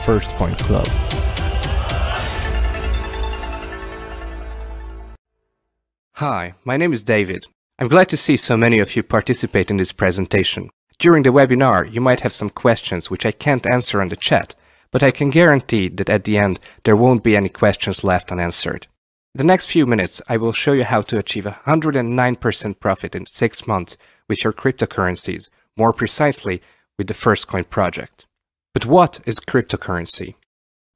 First Coin Club. Hi, my name is David. I'm glad to see so many of you participate in this presentation. During the webinar, you might have some questions which I can't answer on the chat, but I can guarantee that at the end there won't be any questions left unanswered. In the next few minutes, I will show you how to achieve 109% profit in 6 months with your cryptocurrencies, more precisely with the First Coin project. But what is cryptocurrency?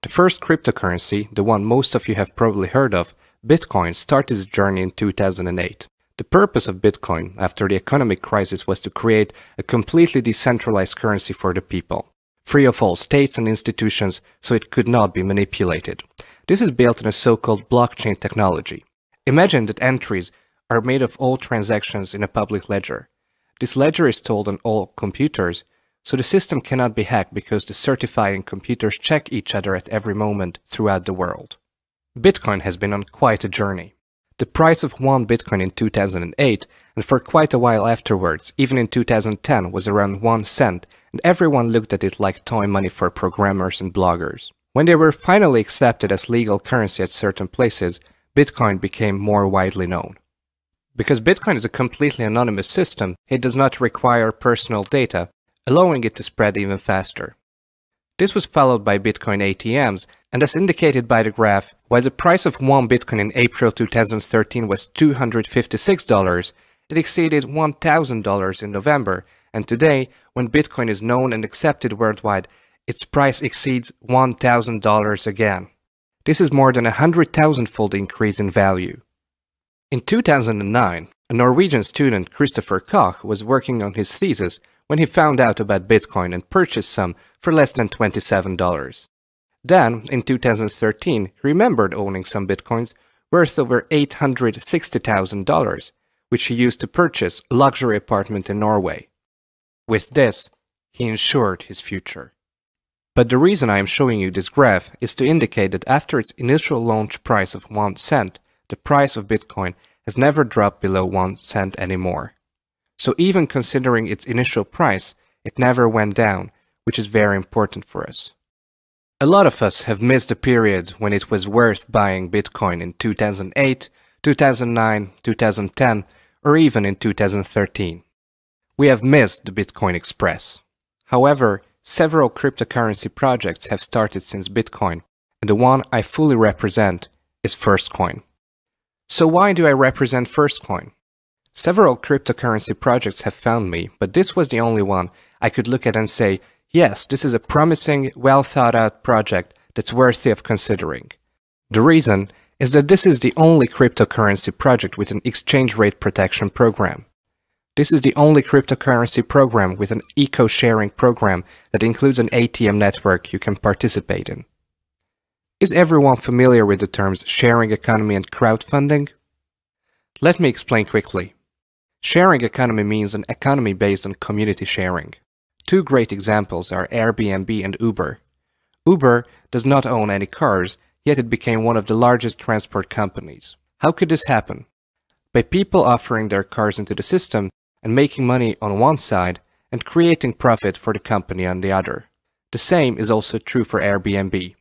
The first cryptocurrency, the one most of you have probably heard of, Bitcoin, started its journey in 2008. The purpose of Bitcoin after the economic crisis was to create a completely decentralized currency for the people, free of all states and institutions, so it could not be manipulated. This is built on a so-called blockchain technology. Imagine that entries are made of all transactions in a public ledger. This ledger is stored on all computers, so the system cannot be hacked because the certifying computers check each other at every moment throughout the world. Bitcoin has been on quite a journey. The price of one Bitcoin in 2008, and for quite a while afterwards, even in 2010, was around 1 cent, and everyone looked at it like toy money for programmers and bloggers. When they were finally accepted as legal currency at certain places, Bitcoin became more widely known. Because Bitcoin is a completely anonymous system, it does not require personal data, allowing it to spread even faster. This was followed by Bitcoin ATMs, and as indicated by the graph, while the price of one Bitcoin in April 2013 was $256, it exceeded $1,000 in November, and today, when Bitcoin is known and accepted worldwide, its price exceeds $1,000 again. This is more than a 100,000-fold increase in value. In 2009, a Norwegian student, Christopher Koch, was working on his thesis when he found out about Bitcoin and purchased some for less than $27. Then, in 2013, he remembered owning some Bitcoins worth over $860,000, which he used to purchase a luxury apartment in Norway. With this, he ensured his future. But the reason I am showing you this graph is to indicate that after its initial launch price of 1 cent, the price of Bitcoin has never dropped below 1 cent anymore. So even considering its initial price, it never went down, which is very important for us. A lot of us have missed the period when it was worth buying Bitcoin in 2008, 2009, 2010, or even in 2013. We have missed the Bitcoin Express. However, several cryptocurrency projects have started since Bitcoin, and the one I fully represent is First Coin. So why do I represent First Coin? Several cryptocurrency projects have found me, but this was the only one I could look at and say, yes, this is a promising, well-thought-out project that's worthy of considering. The reason is that this is the only cryptocurrency project with an exchange rate protection program. This is the only cryptocurrency program with an eco-sharing program that includes an ATM network you can participate in. Is everyone familiar with the terms sharing economy and crowdfunding? Let me explain quickly. Sharing economy means an economy based on community sharing. Two great examples are Airbnb and Uber. Uber does not own any cars, yet it became one of the largest transport companies. How could this happen? By people offering their cars into the system and making money on one side and creating profit for the company on the other. The same is also true for Airbnb.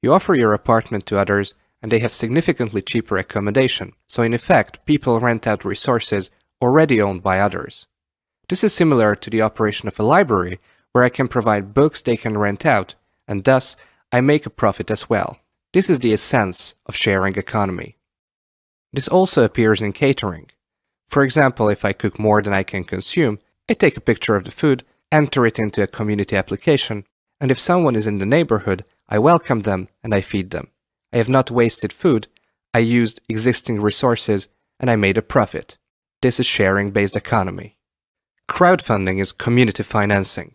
You offer your apartment to others and they have significantly cheaper accommodation, so in effect people rent out resources already owned by others. This is similar to the operation of a library, where I can provide books they can rent out, and thus I make a profit as well. This is the essence of sharing economy. This also appears in catering. For example, if I cook more than I can consume, I take a picture of the food, enter it into a community application, and if someone is in the neighborhood, I welcome them and I feed them. I have not wasted food, I used existing resources, and I made a profit. This is sharing-based economy. Crowdfunding is community financing.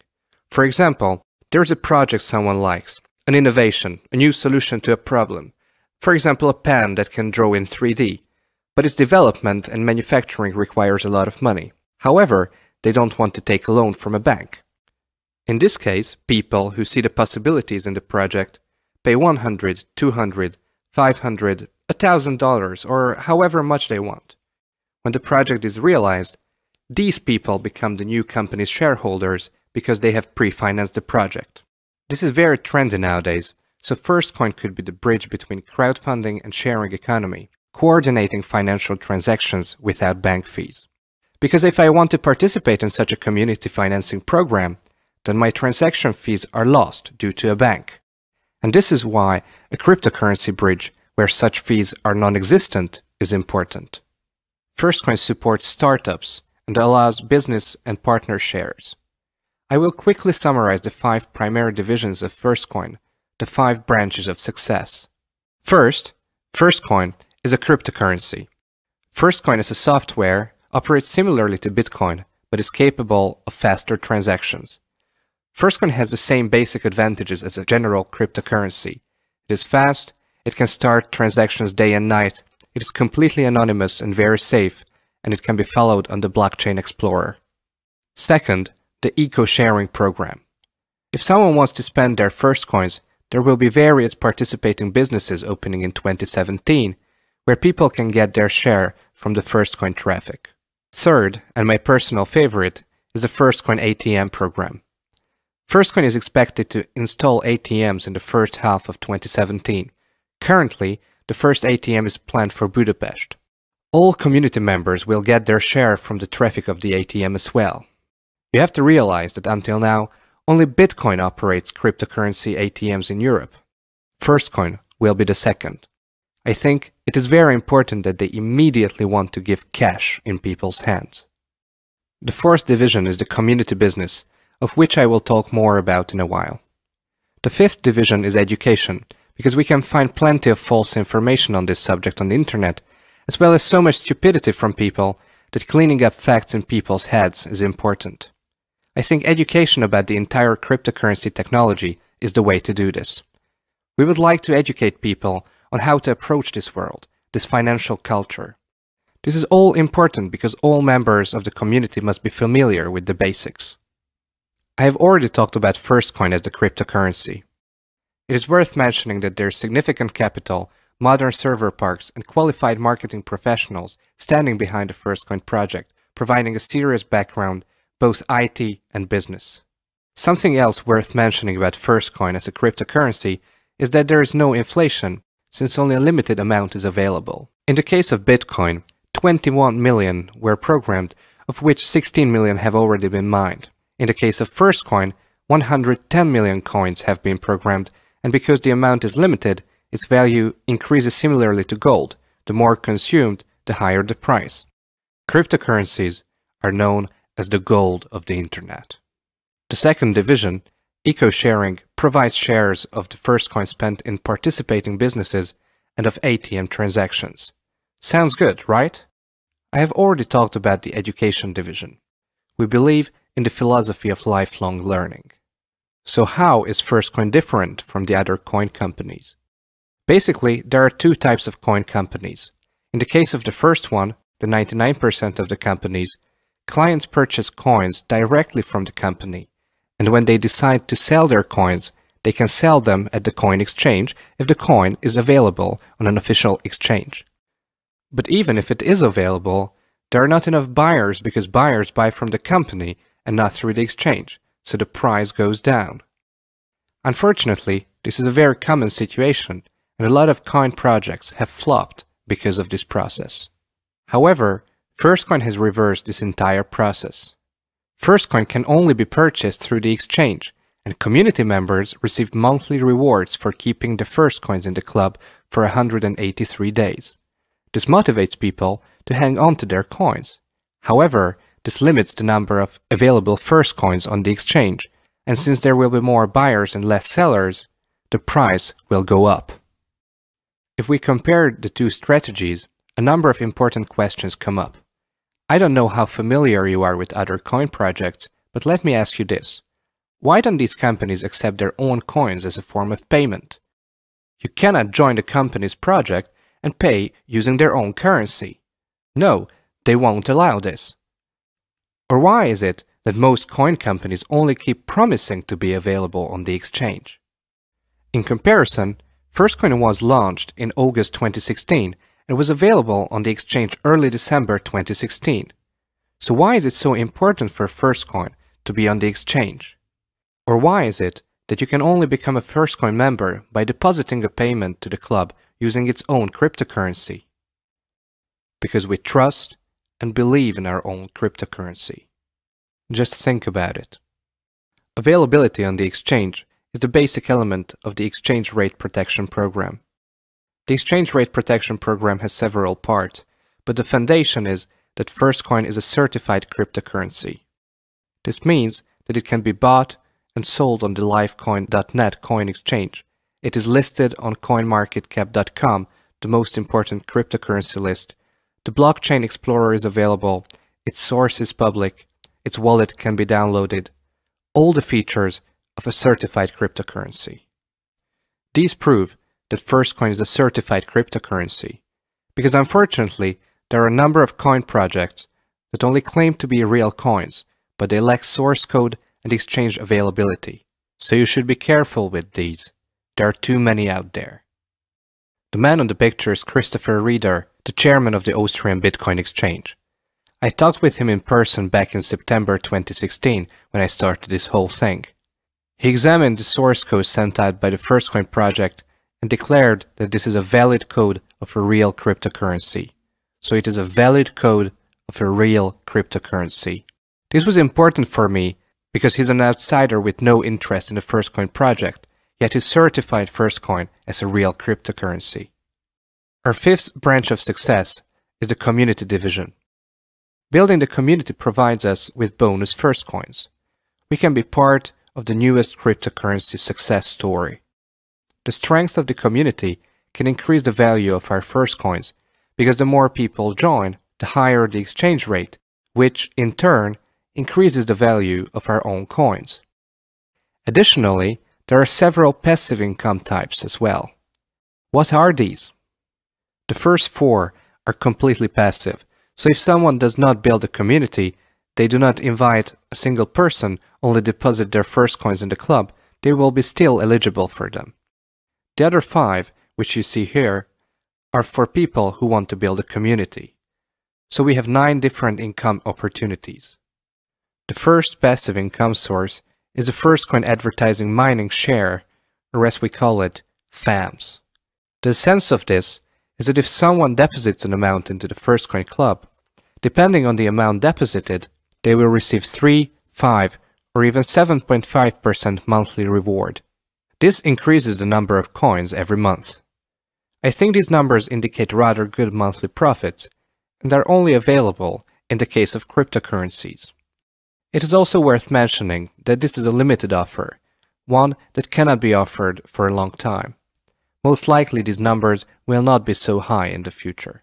For example, there is a project someone likes, an innovation, a new solution to a problem. For example, a pen that can draw in 3D. But its development and manufacturing requires a lot of money. However, they don't want to take a loan from a bank. In this case, people who see the possibilities in the project pay $100, $200, $500, $1,000, or however much they want. When the project is realized, these people become the new company's shareholders because they have pre-financed the project. This is very trendy nowadays, so Firstcoin could be the bridge between crowdfunding and sharing economy, coordinating financial transactions without bank fees. Because if I want to participate in such a community financing program, then my transaction fees are lost due to a bank. And this is why a cryptocurrency bridge where such fees are non-existent is important. Firstcoin supports startups and allows business and partner shares. I will quickly summarize the 5 primary divisions of Firstcoin, the 5 branches of success. First, Firstcoin is a cryptocurrency. Firstcoin as a software operates similarly to Bitcoin, but is capable of faster transactions. Firstcoin has the same basic advantages as a general cryptocurrency. It is fast, it can start transactions day and night, it is completely anonymous and very safe, and it can be followed on the Blockchain Explorer. Second, the eco-sharing program. If someone wants to spend their Firstcoins, there will be various participating businesses opening in 2017, where people can get their share from the Firstcoin traffic. Third, and my personal favorite, is the Firstcoin ATM program. Firstcoin is expected to install ATMs in the first half of 2017. Currently, the first ATM is planned for Budapest. All community members will get their share from the traffic of the ATM as well. You have to realize that until now, only Bitcoin operates cryptocurrency ATMs in Europe. Firstcoin will be the second. I think it is very important that they immediately want to give cash in people's hands. The fourth division is the community business, of which I will talk more about in a while. The fifth division is education, because we can find plenty of false information on this subject on the internet, as well as so much stupidity from people that cleaning up facts in people's heads is important. I think education about the entire cryptocurrency technology is the way to do this. We would like to educate people on how to approach this world, this financial culture. This is all important because all members of the community must be familiar with the basics. I have already talked about Firstcoin as the cryptocurrency. It is worth mentioning that there is significant capital, modern server parks, and qualified marketing professionals standing behind the Firstcoin project, providing a serious background, both IT and business. Something else worth mentioning about Firstcoin as a cryptocurrency is that there is no inflation, since only a limited amount is available. In the case of Bitcoin, 21 million were programmed, of which 16 million have already been mined. In the case of Firstcoin, 110 million coins have been programmed, and because the amount is limited, its value increases similarly to gold. The more consumed, the higher the price. Cryptocurrencies are known as the gold of the internet. The second division, eco-sharing, provides shares of the Firstcoin spent in participating businesses and of ATM transactions. Sounds good, right? I have already talked about the education division. We believe in the philosophy of lifelong learning. So how is Firstcoin different from the other coin companies? Basically, there are 2 types of coin companies. In the case of the first one, the 99% of the companies, clients purchase coins directly from the company, and when they decide to sell their coins, they can sell them at the coin exchange if the coin is available on an official exchange. But even if it is available, there are not enough buyers because buyers buy from the company and not through the exchange, so the price goes down. Unfortunately, this is a very common situation, and a lot of coin projects have flopped because of this process. However, Firstcoin has reversed this entire process. Firstcoin can only be purchased through the exchange, and community members receive monthly rewards for keeping the Firstcoins in the club for 183 days. This motivates people to hang on to their coins. However, this limits the number of available Firstcoins on the exchange, and since there will be more buyers and less sellers, the price will go up. If we compare the 2 strategies, a number of important questions come up. I don't know how familiar you are with other coin projects, but let me ask you this. Why don't these companies accept their own coins as a form of payment? You cannot join the company's project and pay using their own currency. No, they won't allow this. Or why is it that most coin companies only keep promising to be available on the exchange? In comparison, Firstcoin was launched in August 2016 and was available on the exchange early December 2016. So why is it so important for Firstcoin to be on the exchange? Or why is it that you can only become a FirstCoin member by depositing a payment to the club using its own cryptocurrency. Because we trust and believe in our own cryptocurrency. Just think about it. Availability on the exchange is the basic element of the exchange rate protection program. The exchange rate protection program has several parts, but the foundation is that FirstCoin is a certified cryptocurrency. This means that it can be bought and sold on the livecoin.net coin exchange. It is listed on coinmarketcap.com, the most important cryptocurrency list. The blockchain explorer is available, its source is public, its wallet can be downloaded. All the features of a certified cryptocurrency. These prove that FirstCoin is a certified cryptocurrency, because unfortunately there are a number of coin projects that only claim to be real coins, but they lack source code and exchange availability. So you should be careful with these. There are too many out there. The man on the picture is Christopher Rieder, the chairman of the Austrian Bitcoin exchange. I talked with him in person back in September 2016 when I started this whole thing. He examined the source code sent out by the FirstCoin project and declared that this is a valid code of a real cryptocurrency. So it is a valid code of a real cryptocurrency. This was important for me because he's an outsider with no interest in the FirstCoin project, yet he certified FirstCoin as a real cryptocurrency. Our fifth branch of success is the community division. Building the community provides us with bonus FirstCoins. We can be part of the newest cryptocurrency success story. The strength of the community can increase the value of our FirstCoins because the more people join, the higher the exchange rate, which in turn increases the value of our own coins. Additionally, there are several passive income types as well. What are these? The first four are completely passive, so if someone does not build a community, they do not invite a single person, only deposit their FirstCoins in the club, they will be still eligible for them. The other five, which you see here, are for people who want to build a community. So we have 9 different income opportunities. The first passive income source is the FirstCoin advertising mining share, or as we call it, FAMS. The sense of this is that if someone deposits an amount into the FirstCoin club, depending on the amount deposited, they will receive 3, 5, or even 7.5% monthly reward. This increases the number of coins every month. I think these numbers indicate rather good monthly profits, and are only available in the case of cryptocurrencies. It is also worth mentioning that this is a limited offer, one that cannot be offered for a long time. Most likely these numbers will not be so high in the future.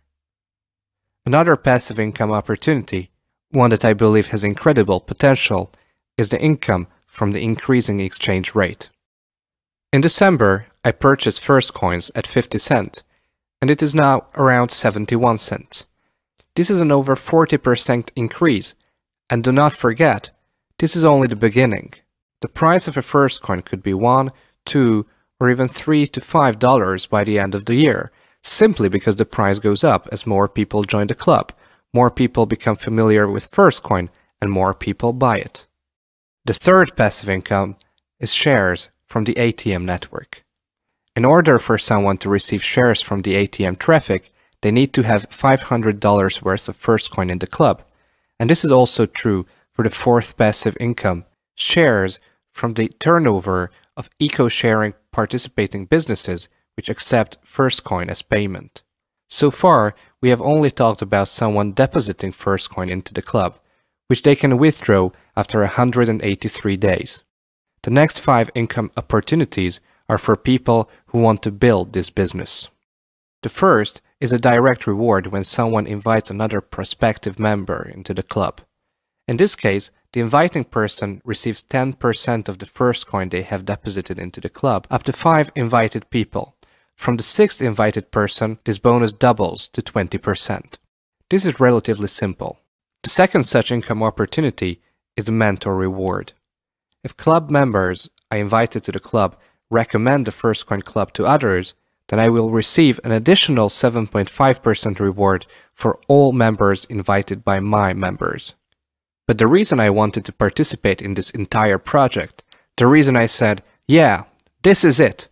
Another passive income opportunity, one that I believe has incredible potential, is the income from the increasing exchange rate. In December, I purchased FirstCoins at 50 cents, and it is now around 71 cents. This is an over 40% increase, and do not forget, this is only the beginning. The price of a FirstCoin could be $1, $2, or even $3 to $5 by the end of the year, simply because the price goes up as more people join the club, more people become familiar with FirstCoin, and more people buy it. The third passive income is shares from the ATM network. In order for someone to receive shares from the ATM traffic, they need to have $500 worth of FirstCoin in the club. And this is also true for the fourth passive income, shares from the turnover of eco-sharing participating businesses which accept FirstCoin as payment. So far, we have only talked about someone depositing FirstCoin into the club, which they can withdraw after 183 days. The next 5 income opportunities are for people who want to build this business. The first is a direct reward when someone invites another prospective member into the club. In this case, the inviting person receives 10% of the FirstCoin they have deposited into the club, up to 5 invited people. From the 6th invited person, this bonus doubles to 20%. This is relatively simple. The second such income opportunity is the mentor reward. If club members I invited to the club recommend the FirstCoin club to others, then I will receive an additional 7.5% reward for all members invited by my members. But the reason I wanted to participate in this entire project, the reason I said, Yeah, this is it,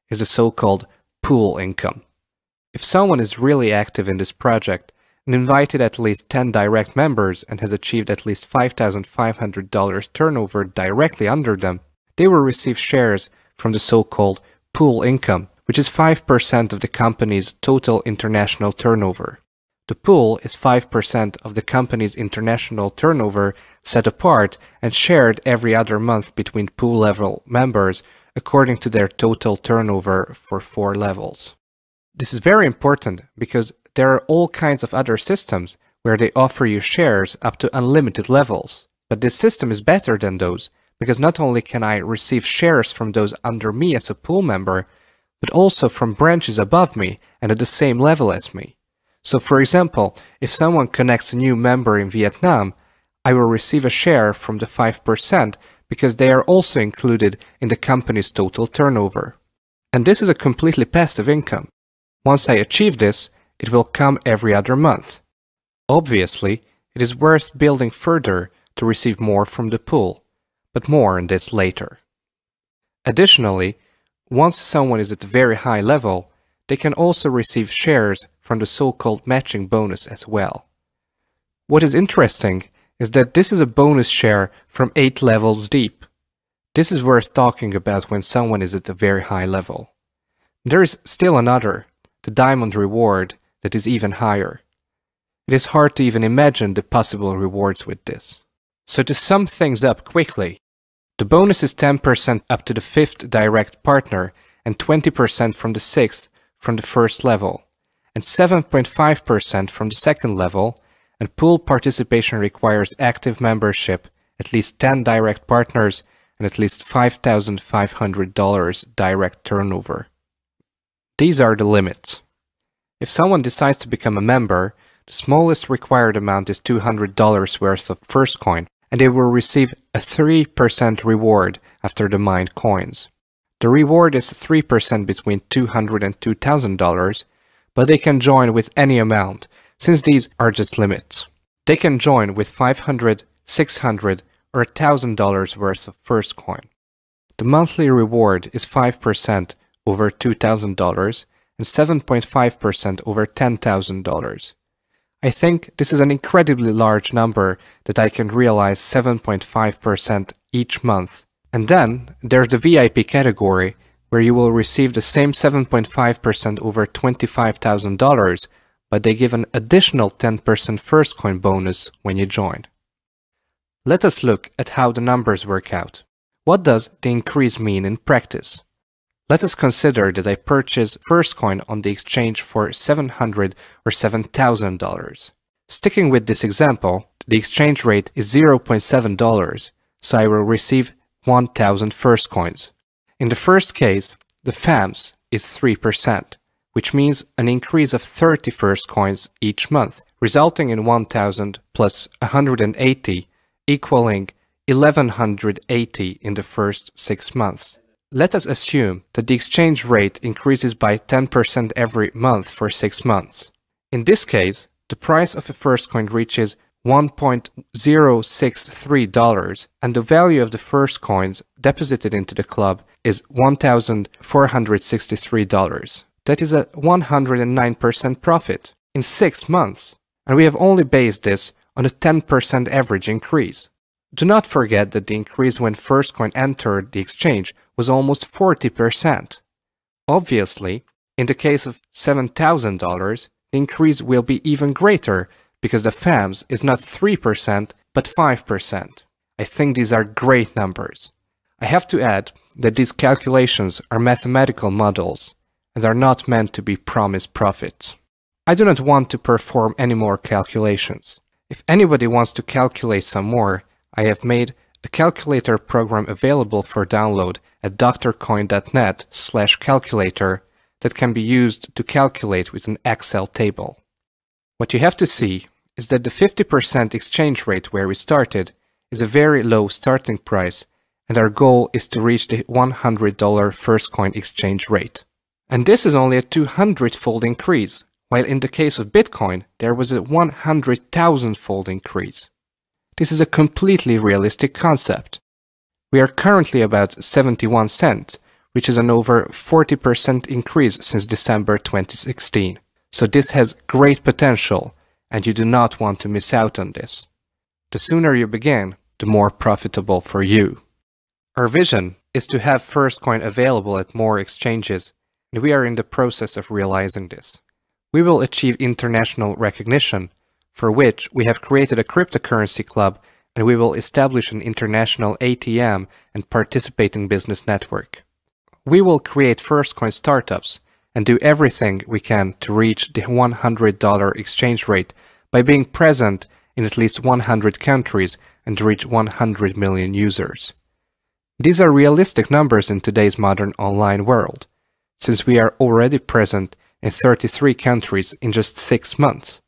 is the so-called pool income. If someone is really active in this project and invited at least 10 direct members and has achieved at least $5,500 turnover directly under them, they will receive shares from the so-called pool income, which is 5% of the company's total international turnover. The pool is 5% of the company's international turnover set apart and shared every other month between pool-level members according to their total turnover for 4 levels. This is very important because there are all kinds of other systems where they offer you shares up to unlimited levels. But this system is better than those because not only can I receive shares from those under me as a pool member, but also from branches above me and at the same level as me. So for example, if someone connects a new member in Vietnam, I will receive a share from the 5% because they are also included in the company's total turnover. And this is a completely passive income. Once I achieve this, it will come every other month. Obviously, it is worth building further to receive more from the pool, but more on this later. Additionally, once someone is at a very high level, they can also receive shares from the so-called matching bonus as well. What is interesting is that this is a bonus share from 8 levels deep. This is worth talking about when someone is at a very high level. There is still another, the diamond reward, that is even higher. It is hard to even imagine the possible rewards with this. So to sum things up quickly, the bonus is 10% up to the 5th direct partner and 20% from the 6th from the first level, and 7.5% from the second level, and pool participation requires active membership, at least 10 direct partners, and at least $5,500 direct turnover. These are the limits. If someone decides to become a member, the smallest required amount is $200 worth of first coin, and they will receive a 3% reward after the mined coins. The reward is 3% between $200 and $2,000, but they can join with any amount, since these are just limits. They can join with $500, $600, or $1,000 worth of first coin. The monthly reward is 5% over $2,000 and 7.5% over $10,000. I think this is an incredibly large number that I can realize 7.5% each month. And then there's the VIP category, where you will receive the same 7.5% over $25,000, but they give an additional 10% first coin bonus when you join. Let us look at how the numbers work out. What does the increase mean in practice? Let us consider that I purchase first coin on the exchange for $700 or $7,000. Sticking with this example, the exchange rate is $0.7, so I will receive 1,000 first coins. In the first case, the FAMS is 3%, which means an increase of 30 first coins each month, resulting in 1,000 plus 180, equaling 1,180 in the first 6 months. Let us assume that the exchange rate increases by 10% every month for 6 months. In this case, the price of a first coin reaches $1.063, and the value of the first coins deposited into the club is $1,463. That is a 109% profit in 6 months, and we have only based this on a 10% average increase. Do not forget that the increase when first coin entered the exchange was almost 40%. Obviously, in the case of $7,000, the increase will be even greater because the FAMS is not 3% but 5%. I think these are great numbers. I have to add that these calculations are mathematical models and are not meant to be promised profits. I do not want to perform any more calculations. If anybody wants to calculate some more, I have made a calculator program available for download at drcoin.net/calculator that can be used to calculate with an Excel table. What you have to see is that the 50% exchange rate where we started is a very low starting price, and our goal is to reach the $100 first coin exchange rate. And this is only a 200-fold increase, while in the case of Bitcoin, there was a 100,000-fold increase. This is a completely realistic concept. We are currently about 71 cents, which is an over 40% increase since December 2016. So this has great potential, and you do not want to miss out on this. The sooner you begin, the more profitable for you. Our vision is to have Firstcoin available at more exchanges, and we are in the process of realizing this. We will achieve international recognition, for which we have created a cryptocurrency club, and we will establish an international ATM and participating business network. We will create Firstcoin startups and do everything we can to reach the $100 exchange rate by being present in at least 100 countries and reach 100 million users. These are realistic numbers in today's modern online world, since we are already present in 33 countries in just 6 months.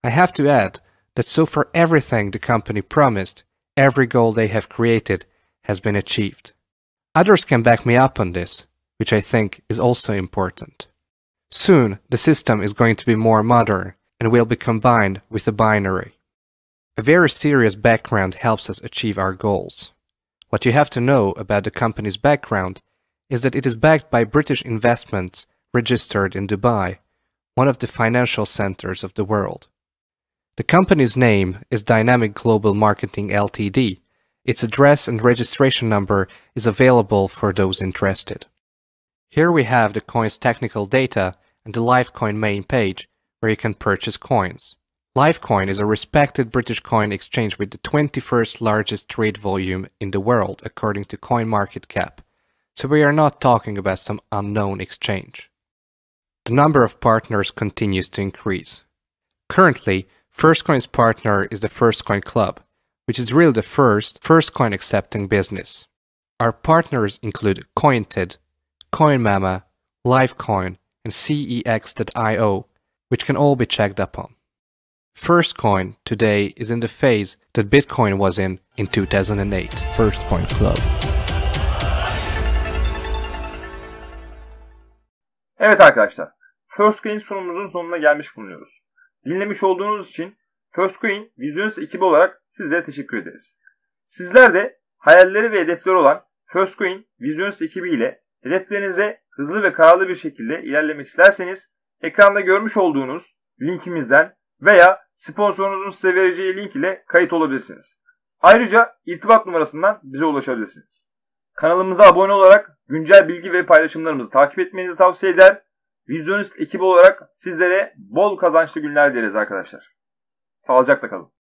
I have to add that so far everything the company promised, every goal they have created, has been achieved. Others can back me up on this, which I think is also important. Soon, the system is going to be more modern and will be combined with a binary. A very serious background helps us achieve our goals. What you have to know about the company's background is that it is backed by British investments registered in Dubai, one of the financial centers of the world. The company's name is Dynamic Global Marketing Ltd. Its address and registration number is available for those interested. Here we have the coin's technical data and the Livecoin main page, where you can purchase coins. Livecoin is a respected British coin exchange with the 21st largest trade volume in the world according to CoinMarketCap, so we are not talking about some unknown exchange. The number of partners continues to increase. Currently, Firstcoin's partner is the Firstcoin Club, which is really the first Firstcoin accepting business. Our partners include Cointed, CoinMama, Livecoin, and CEX.io, which can all be checked up on. Firstcoin today is in the phase that Bitcoin was in 2008. Firstcoin Club. Evet arkadaşlar, Firstcoin sunumumuzun sonuna gelmiş bulunuyoruz. Dinlemiş olduğunuz için Firstcoin Visiones ekibi olarak sizlere teşekkür ederiz. Sizler de hayalleri ve hedefleri olan Firstcoin Visiones ekibi ile hedeflerinize hızlı ve kararlı bir şekilde ilerlemek isterseniz ekranda görmüş olduğunuz linkimizden veya sponsorunuzun size vereceği link ile kayıt olabilirsiniz. Ayrıca irtibat numarasından bize ulaşabilirsiniz. Kanalımıza abone olarak güncel bilgi ve paylaşımlarımızı takip etmenizi tavsiye eder. Visionist ekibi olarak sizlere bol kazançlı günler dileriz arkadaşlar. Sağlıcakla kalın.